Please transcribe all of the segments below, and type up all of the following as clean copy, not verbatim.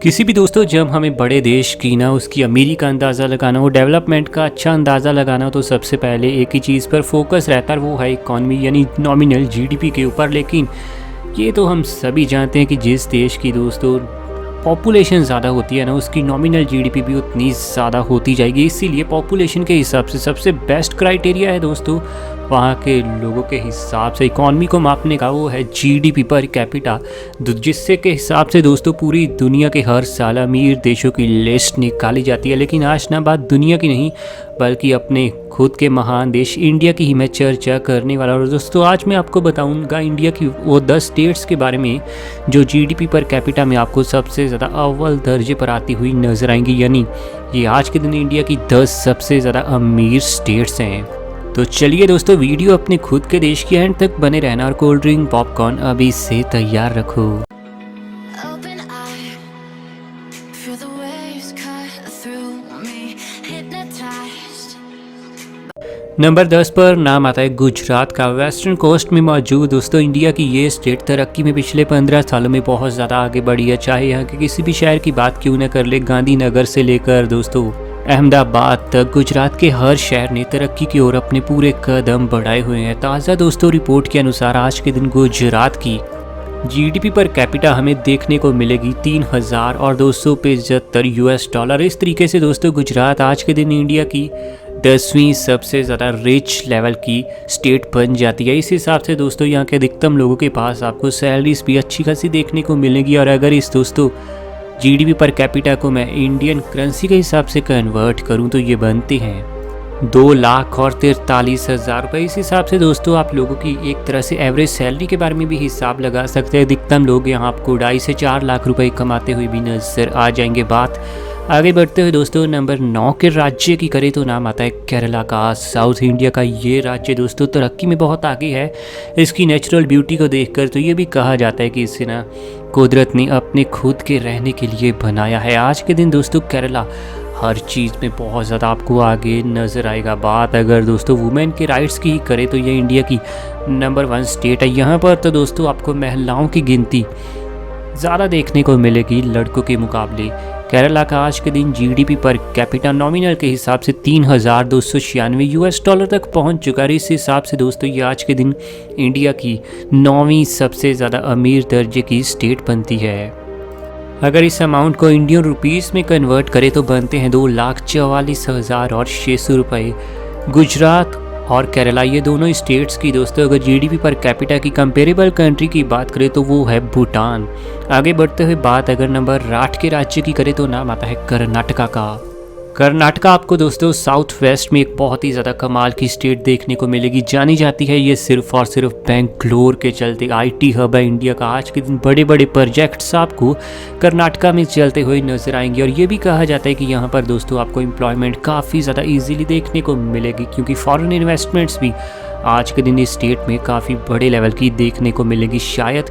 किसी भी दोस्तों जब हमें बड़े देश की ना उसकी अमीरी का अंदाज़ा लगाना हो, डेवलपमेंट का अच्छा अंदाज़ा लगाना हो, तो सबसे पहले एक ही चीज़ पर फोकस रहता है, वो है इकॉनमी यानी नॉमिनल जीडीपी के ऊपर। लेकिन ये तो हम सभी जानते हैं कि जिस देश की दोस्तों पॉपुलेशन ज़्यादा होती है ना, उसकी नॉमिनल जीडीपी भी उतनी ज़्यादा होती जाएगी। इसीलिए पॉपुलेशन के हिसाब से सबसे बेस्ट क्राइटेरिया है दोस्तों वहाँ के लोगों के हिसाब से इकॉनमी को मापने का, वो है जीडीपी पर कैपिटा, जिससे के हिसाब से दोस्तों पूरी दुनिया के हर साल अमीर देशों की लिस्ट निकाली जाती है। लेकिन आज ना बात दुनिया की नहीं बल्कि अपने खुद के महान देश इंडिया की ही मैं चर्चा करने वाला हूँ। दोस्तों आज मैं आपको बताऊंगा इंडिया की वो 10 स्टेट्स के बारे में जो जीडीपी पर कैपिटा में आपको सबसे ज़्यादा अव्वल दर्जे पर आती हुई नजर आएंगी। यानी ये आज के दिन इंडिया की 10 सबसे ज़्यादा अमीर स्टेट्स हैं। तो चलिए दोस्तों वीडियो अपने खुद के देश की एंड तक बने रहना और कोल्ड ड्रिंक पॉपकॉर्न अभी से तैयार रखो। Open eye, feel the waves cut through me, hypnotized. Number 10 पर नाम आता है गुजरात का। वेस्टर्न कोस्ट में मौजूद दोस्तों इंडिया की ये स्टेट तरक्की में पिछले 15 सालों में बहुत ज़्यादा आगे बढ़ी है। चाहे यहाँ के किसी भी शहर की बात क्यों न कर ले, गांधीनगर से लेकर दोस्तों अहमदाबाद तक गुजरात के हर शहर ने तरक्की की ओर अपने पूरे कदम बढ़ाए हुए हैं। ताज़ा दोस्तों रिपोर्ट के अनुसार आज के दिन गुजरात की जीडीपी पर कैपिटा हमें देखने को मिलेगी 3,275 यूएस डॉलर। इस तरीके से दोस्तों गुजरात आज के दिन इंडिया की 10वीं सबसे ज़्यादा रिच लेवल की स्टेट बन जाती है। इस हिसाब से दोस्तों यहाँ के अधिकतम लोगों के पास आपको सैलरीज भी अच्छी खासी देखने को मिलेगी। और अगर इस दोस्तों जीडीपी पर कैपिटा को मैं इंडियन करेंसी के हिसाब से कन्वर्ट करूं तो ये बनते हैं 2,43,000 रुपये। इस हिसाब से दोस्तों आप लोगों की एक तरह से एवरेज सैलरी के बारे में भी हिसाब लगा सकते हैं। अधिकतम लोग यहाँ आपको 2.5 से 4 लाख रुपए कमाते हुए भी नजर आ जाएंगे। बात आगे बढ़ते हुए दोस्तों नंबर 9 के राज्य की करें तो नाम आता है केरला का। साउथ इंडिया का ये राज्य दोस्तों तरक्की में बहुत आगे है। इसकी नेचुरल ब्यूटी को देखकर तो ये भी कहा जाता है कि इसे ना कुदरत ने अपने खुद के रहने के लिए बनाया है। आज के दिन दोस्तों केरला हर चीज़ में बहुत ज़्यादा आपको आगे नज़र आएगा। बात अगर दोस्तों वुमेन के राइट्स की ही करें तो ये इंडिया की नंबर 1 स्टेट है। यहाँ पर तो दोस्तों आपको महिलाओं की गिनती ज़्यादा देखने को मिलेगी लड़कों के मुकाबले। केरला का आज के दिन जीडीपी पर कैपिटा नॉमिनल के हिसाब से 3,296 यूएस डॉलर तक पहुंच चुका है। इस हिसाब से दोस्तों ये आज के दिन इंडिया की 9वीं सबसे ज़्यादा अमीर दर्जे की स्टेट बनती है। अगर इस अमाउंट को इंडियन रुपीस में कन्वर्ट करें तो बनते हैं 2,44,600 रुपये। गुजरात और केरला ये दोनों स्टेट्स की दोस्तों अगर जीडीपी पर कैपिटा की कंपेरेबल कंट्री की बात करें तो वो है भूटान। आगे बढ़ते हुए बात अगर नंबर 8 के राज्य की करें तो नाम आता है कर्नाटका का। कर्नाटका आपको दोस्तों साउथ वेस्ट में एक बहुत ही ज़्यादा कमाल की स्टेट देखने को मिलेगी। जानी जाती है ये सिर्फ और सिर्फ बेंगलोर के चलते। आईटी हब है इंडिया का। आज के दिन बड़े बड़े प्रोजेक्ट्स आपको कर्नाटका में चलते हुए नजर आएंगे। और ये भी कहा जाता है कि यहाँ पर दोस्तों आपको एम्प्लॉयमेंट काफ़ी ज़्यादा ईजिली देखने को मिलेगी, क्योंकि फॉरेन इन्वेस्टमेंट्स भी आज के दिन इस स्टेट में काफ़ी बड़े लेवल की देखने को मिलेगी। शायद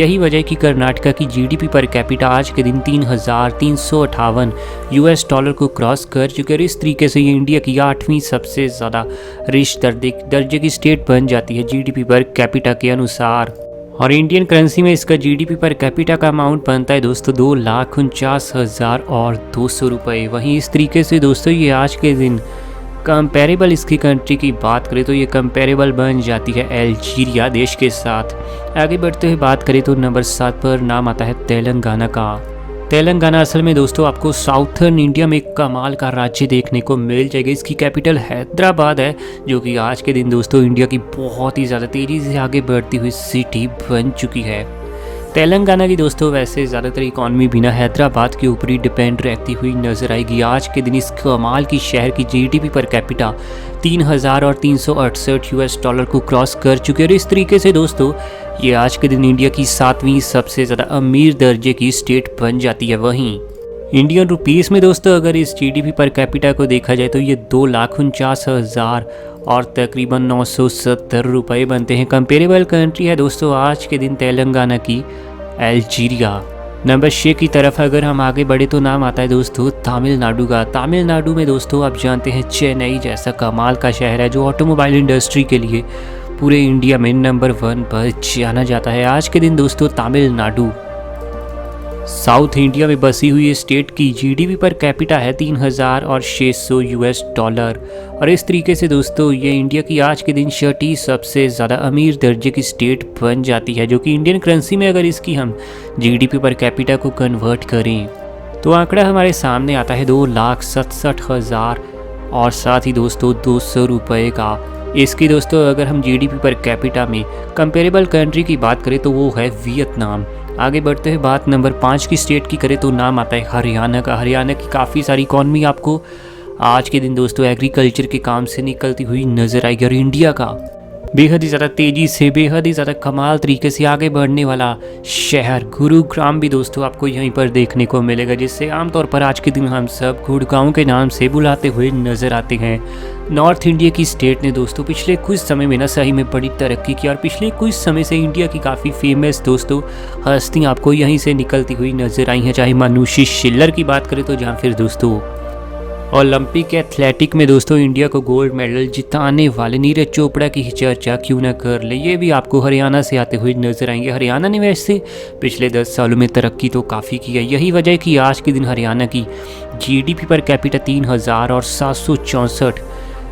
यही वजह कि कर्नाटका की जीडीपी पर कैपिटा आज के दिन 3,358 यूएस डॉलर को क्रॉस कर चुके हैं। इस तरीके से ये इंडिया की 8वीं सबसे ज़्यादा रिच दर्जे की स्टेट बन जाती है जीडीपी पर कैपिटा के अनुसार। और इंडियन करेंसी में इसका जीडीपी पर कैपिटा का अमाउंट बनता है दोस्तों 2,49,200 रुपये। वहीं इस तरीके से दोस्तों ये आज के दिन कंपेरेबल इसकी कंट्री की बात करें तो ये कंपेरेबल बन जाती है अल्जीरिया देश के साथ। आगे बढ़ते हुए बात करें तो नंबर 7 पर नाम आता है तेलंगाना का। तेलंगाना असल में दोस्तों आपको साउथर्न इंडिया में एक कमाल का राज्य देखने को मिल जाएगा। इसकी कैपिटल हैदराबाद है, जो कि आज के दिन दोस्तों इंडिया की बहुत ही ज़्यादा तेज़ी से आगे बढ़ती हुई सिटी बन चुकी है। तेलंगाना की दोस्तों वैसे ज़्यादातर इकॉनमी बिना हैदराबाद के ऊपर ही डिपेंड रहती हुई नजर आएगी। आज के दिन इस कमाल की शहर की GDP per capita 3,368 US dollar को क्रॉस कर चुके हैं। और इस तरीके से दोस्तों ये आज के दिन इंडिया की 7वीं सबसे ज़्यादा अमीर दर्जे की स्टेट बन जाती है। वहीं इंडियन रुपीस में दोस्तों अगर इस जीडीपी पर कैपिटा को देखा जाए तो ये 2,49,000 और तकरीबन 970 रुपये बनते हैं। कंपेरेबल कंट्री है दोस्तों आज के दिन तेलंगाना की अल्जीरिया। नंबर 6 की तरफ अगर हम आगे बढ़े तो नाम आता है दोस्तों तमिलनाडु का। तमिलनाडु में दोस्तों आप जानते हैं चेन्नई जैसा कमाल का शहर है जो ऑटोमोबाइल इंडस्ट्री के लिए पूरे इंडिया में नंबर 1 पर जाना जाता है। आज के दिन दोस्तों तमिलनाडु साउथ इंडिया में बसी हुई स्टेट की जीडीपी पर कैपिटा है 3,600 US डॉलर। और इस तरीके से दोस्तों ये इंडिया की आज के दिन छठी सबसे ज़्यादा अमीर दर्जे की स्टेट बन जाती है, जो कि इंडियन करेंसी में अगर इसकी हम जीडीपी पर कैपिटा को कन्वर्ट करें तो आंकड़ा हमारे सामने आता है 2,67,000 और साथ ही दोस्तों 200 रुपये का। इसकी दोस्तों अगर हम जीडीपी पर कैपिटा में कंपेरेबल कंट्री की बात करें तो वो है वियतनाम। आगे बढ़ते हुए बात नंबर 5 की स्टेट की करें तो नाम आता है हरियाणा का। हरियाणा की काफ़ी सारी इकॉनमी आपको आज के दिन दोस्तों एग्रीकल्चर के काम से निकलती हुई नजर आएगी। और इंडिया का बेहद ही ज़्यादा तेज़ी से बेहद ही ज़्यादा कमाल तरीके से आगे बढ़ने वाला शहर गुरुग्राम भी दोस्तों आपको यहीं पर देखने को मिलेगा, जिससे आमतौर पर आज के दिन हम सब गुड़गांव के नाम से बुलाते हुए नज़र आते हैं। नॉर्थ इंडिया की स्टेट ने दोस्तों पिछले कुछ समय में ना सही में बड़ी तरक्की की और पिछले कुछ समय से इंडिया की काफ़ी फेमस दोस्तों हस्तियाँ आपको यहीं से निकलती हुई नजर आई हैं। चाहे मानुषी शिल्लर की बात करें तो जहाँ फिर दोस्तों ओलंपिक एथलेटिक में दोस्तों इंडिया को गोल्ड मेडल जिताने वाले नीरज चोपड़ा की चर्चा क्यों ना कर ले, ये भी आपको हरियाणा से आते हुए नजर आएंगे। हरियाणा ने वैसे पिछले 10 सालों में तरक्की तो काफ़ी की है, यही वजह है कि आज के दिन हरियाणा की GDP per capita 3,764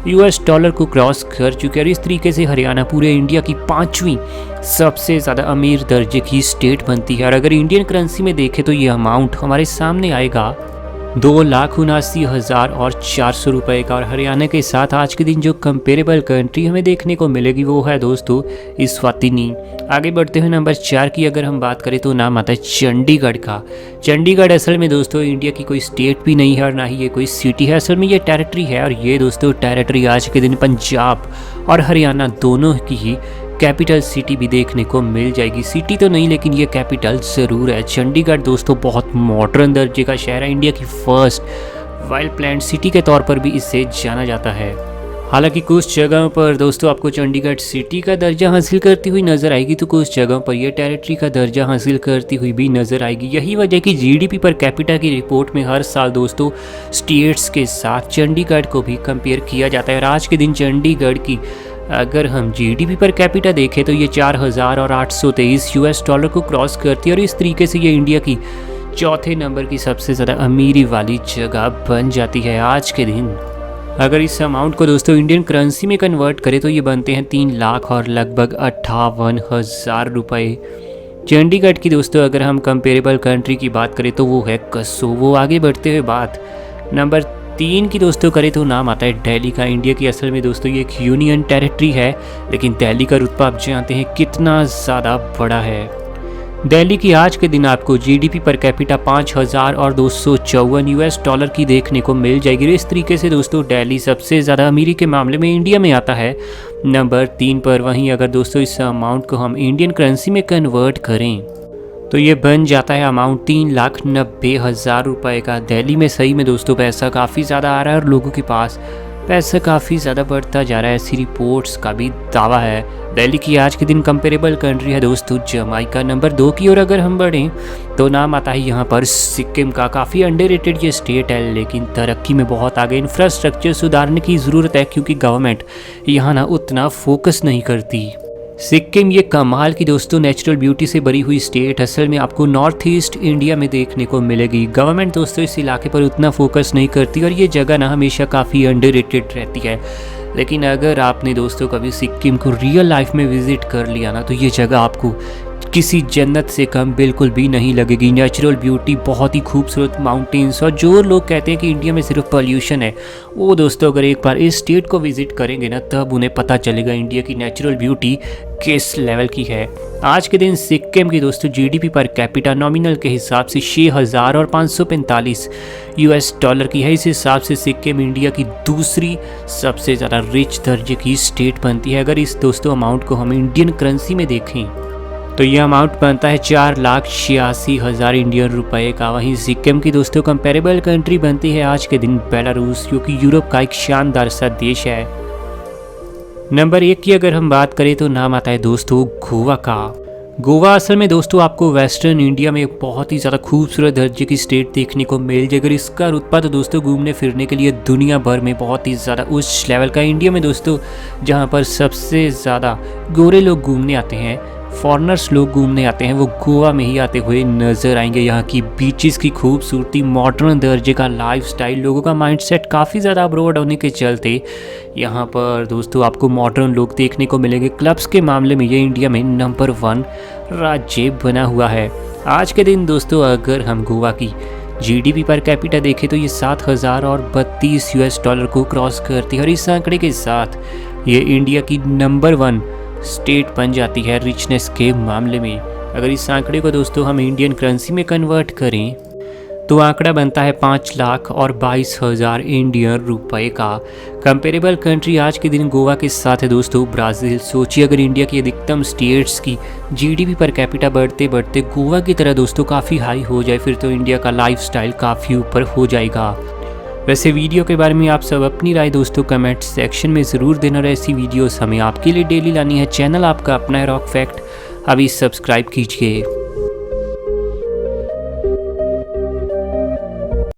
US dollar को क्रॉस कर चुके हैं। और इस तरीके से हरियाणा पूरे इंडिया की 5वीं सबसे ज़्यादा अमीर दर्जे की स्टेट बनती है। और अगर इंडियन करेंसी में देखें तो ये अमाउंट हमारे सामने आएगा 2,79,400 रुपये का। और हरियाणा के साथ आज के दिन जो कंपेरेबल कंट्री हमें देखने को मिलेगी वो है दोस्तों इस्वातिनी। आगे बढ़ते हुए नंबर 4 की अगर हम बात करें तो नाम आता है चंडीगढ़ का। चंडीगढ़ असल में दोस्तों इंडिया की कोई स्टेट भी नहीं है और ना ही ये कोई सिटी है, असल में ये टेरिटरी है। और ये दोस्तों टेरिटरी आज के दिन पंजाब और हरियाणा दोनों की ही कैपिटल सिटी भी देखने को मिल जाएगी। सिटी तो नहीं लेकिन ये कैपिटल ज़रूर है। चंडीगढ़ दोस्तों बहुत मॉडर्न दर्जे का शहर है, इंडिया की फर्स्ट वेल प्लान्ड सिटी के तौर पर भी इसे जाना जाता है। हालांकि कुछ जगहों पर दोस्तों आपको चंडीगढ़ सिटी का दर्जा हासिल करती हुई नज़र आएगी तो कुछ जगहों पर यह टेरिटरी का दर्जा हासिल करती हुई भी नज़र आएगी। यही वजह कि जीडीपी पर कैपिटा की रिपोर्ट में हर साल दोस्तों स्टेट्स के साथ चंडीगढ़ को भी कंपेयर किया जाता है। और आज के दिन चंडीगढ़ की अगर हम जीडीपी पर कैपिटा देखें तो ये 4,823 US डॉलर को क्रॉस करती है। और इस तरीके से ये इंडिया की चौथे नंबर की सबसे ज़्यादा अमीरी वाली जगह बन जाती है आज के दिन। अगर इस अमाउंट को दोस्तों इंडियन करेंसी में कन्वर्ट करें तो ये बनते हैं 3 लाख और लगभग 58,000 रुपये। चंडीगढ़ की दोस्तों अगर हम कंपेरेबल कंट्री की बात करें तो वो है कसोवो। आगे बढ़ते हुए बात नंबर 3 की दोस्तों करें तो नाम आता है दिल्ली का। इंडिया की असल में दोस्तों ये एक यूनियन टेरिटरी है, लेकिन दिल्ली का रुतबा आप जानते हैं कितना ज़्यादा बड़ा है। दिल्ली की आज के दिन आपको GDP per capita 5,254 US dollar की देखने को मिल जाएगी। इस तरीके से दोस्तों दिल्ली सबसे ज़्यादा अमीरी के मामले में इंडिया में आता है नंबर 3 पर। वहीं अगर दोस्तों इस अमाउंट को हम इंडियन करेंसी में कन्वर्ट करें तो ये बन जाता है अमाउंट 3,90,000 रुपये का। दिल्ली में सही में दोस्तों पैसा काफ़ी ज़्यादा आ रहा है और लोगों के पास पैसा काफ़ी ज़्यादा बढ़ता जा रहा है, ऐसी रिपोर्ट्स का भी दावा है। दिल्ली की आज के दिन कंपेरेबल कंट्री है दोस्तों जमाइका नंबर 2 की। और अगर हम बढ़ें तो नाम आता है यहाँ पर सिक्किम का। काफ़ी अंडररेटेड ये स्टेट है, लेकिन तरक्की में बहुत आगे। इंफ्रास्ट्रक्चर सुधारने की ज़रूरत है क्योंकि गवर्नमेंट यहाँ ना उतना फोकस नहीं करती। सिक्किम ये कमाल की दोस्तों नेचुरल ब्यूटी से भरी हुई स्टेट असल में आपको नॉर्थ ईस्ट इंडिया में देखने को मिलेगी। गवर्नमेंट दोस्तों इस इलाके पर उतना फोकस नहीं करती और ये जगह ना हमेशा काफ़ी अंडररेटेड रहती है। लेकिन अगर आपने दोस्तों कभी सिक्किम को रियल लाइफ में विजिट कर लिया ना तो ये जगह आपको किसी जन्नत से कम बिल्कुल भी नहीं लगेगी। नेचुरल ब्यूटी, बहुत ही खूबसूरत माउंटेन्स, और जो लोग कहते हैं कि इंडिया में सिर्फ पॉल्यूशन है, वो दोस्तों अगर एक बार इस स्टेट को विजिट करेंगे ना तब उन्हें पता चलेगा इंडिया की नेचुरल ब्यूटी किस लेवल की है। आज के दिन सिक्किम की दोस्तों जीडीपी पर कैपिटा नॉमिनल के हिसाब से 6,545 US डॉलर की है। इस हिसाब से सिक्किम इंडिया की दूसरी सबसे ज़्यादा रिच दर्जे की स्टेट बनती है। अगर इस दोस्तों अमाउंट को हम इंडियन करेंसी में देखें तो ये अमाउंट बनता है 4,86,000 इंडियन रुपए का। वहीं सिक्किम की दोस्तों कंपेरेबल कंट्री बनती है आज के दिन बेलारूस, जो कि यूरोप का एक शानदार सा देश है। नंबर 1 की अगर हम बात करें तो नाम आता है दोस्तों गोवा का। गोवा असल में दोस्तों आपको वेस्टर्न इंडिया में बहुत ही ज़्यादा खूबसूरत दर्जे की स्टेट देखने को मिल जाएगी। अगर इसका रुतबा तो दोस्तों घूमने फिरने के लिए दुनिया भर में बहुत ही ज़्यादा उच्च लेवल का। इंडिया में दोस्तों जहां पर सबसे ज़्यादा गोरे लोग घूमने आते हैं फॉरेनर्स लोग घूमने आते हैं वो गोवा में ही आते हुए नज़र आएंगे। यहाँ की बीचेस की खूबसूरती, मॉडर्न दर्जे का लाइफस्टाइल, लोगों का माइंडसेट काफ़ी ज़्यादा अब्रॉड होने के चलते यहाँ पर दोस्तों आपको मॉडर्न लोग देखने को मिलेंगे। क्लब्स के मामले में ये इंडिया में नंबर 1 राज्य बना हुआ है। आज के दिन दोस्तों अगर हम गोवा की जीडीपी पर कैपिटा देखें तो ये 7,032 US डॉलर को क्रॉस करती है और इस आंकड़े के साथ ये इंडिया की नंबर 1 स्टेट बन जाती है रिचनेस के मामले में। अगर इस आंकड़े को दोस्तों हम इंडियन करेंसी में कन्वर्ट करें तो आंकड़ा बनता है 5,22,000 इंडियन रुपए का। कंपेरेबल कंट्री आज के दिन गोवा के साथ है दोस्तों ब्राज़ील। सोचिए अगर इंडिया की अधिकतम स्टेट्स की जीडीपी पर कैपिटा बढ़ते बढ़ते गोवा की तरह दोस्तों काफ़ी हाई हो जाए, फिर तो इंडिया का लाइफस्टाइल काफ़ी ऊपर हो जाएगा। वैसे वीडियो के बारे में आप सब अपनी राय दोस्तों कमेंट सेक्शन में ज़रूर देना और ऐसी वीडियोस हमें आपके लिए डेली लानी है। चैनल आपका अपना है रॉक फैक्ट, अभी सब्सक्राइब कीजिए।